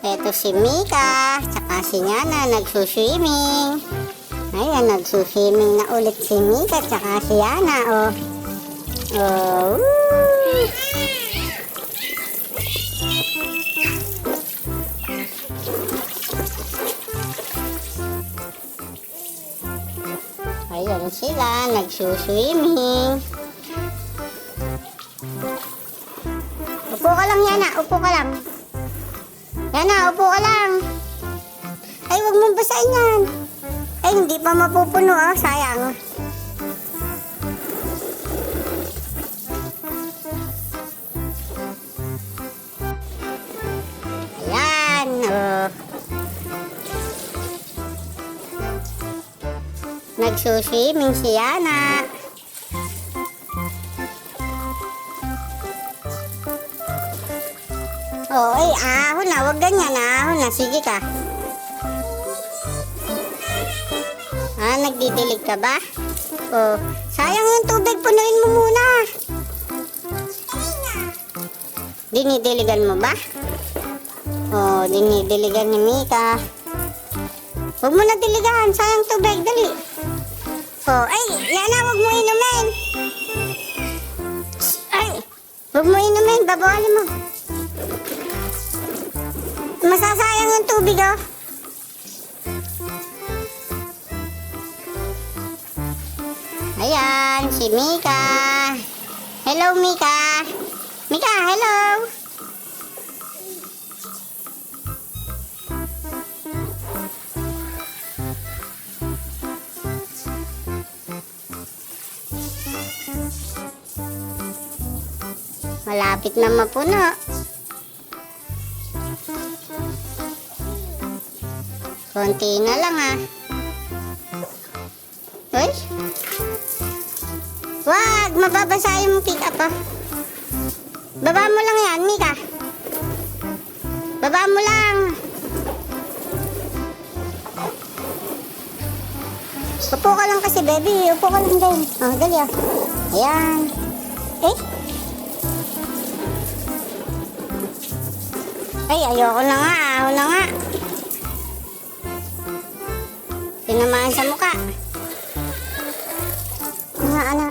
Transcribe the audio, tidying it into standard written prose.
Eto si Mika, tsaka si Yana nagsuswimming. Ayan, nagsuswimming na ulit si Mika, tsaka si Yana, oh. Oh, woo! Ayan sila, nagsuswimming. Upo ka lang, Yana, upo ka lang. Yana, upo ka lang. Ay, huwag mong basahin yan. Ay, hindi pa mapupuno, oh. Sayang. Ayan, oh. Nagsuswimming si Yana. Oh, ay, ahon na. Huwag ganyan, ahon na. Sige ka. Ah, nagdidilig ka ba? Oh, sayang yung tubig. Punuin mo muna. Dinidiligan mo ba? Oh, dinidiligan ni Mika. Huwag mo na diligan. Sayang tubig. Dali. Oh, ay, Yana, huwag mo inumin. Ay, huwag mo inumin. Babawalin mo. Masasayang yung tubig, oh. Ayan, si Mika. Hello, Mika. Mika, hello. Malapit na mapuno. Konti na lang, ah. Uy. Wag, mababasa yung pick up, ah. Baba mo lang yan, Mika. Baba mo lang. Upo ka lang kasi, baby. Upo ka lang din. Oh, dali, ah. Ayan. Eh? Ay, ayoko na nga. Ako na nga. Tinamaan sa mukha. Ano?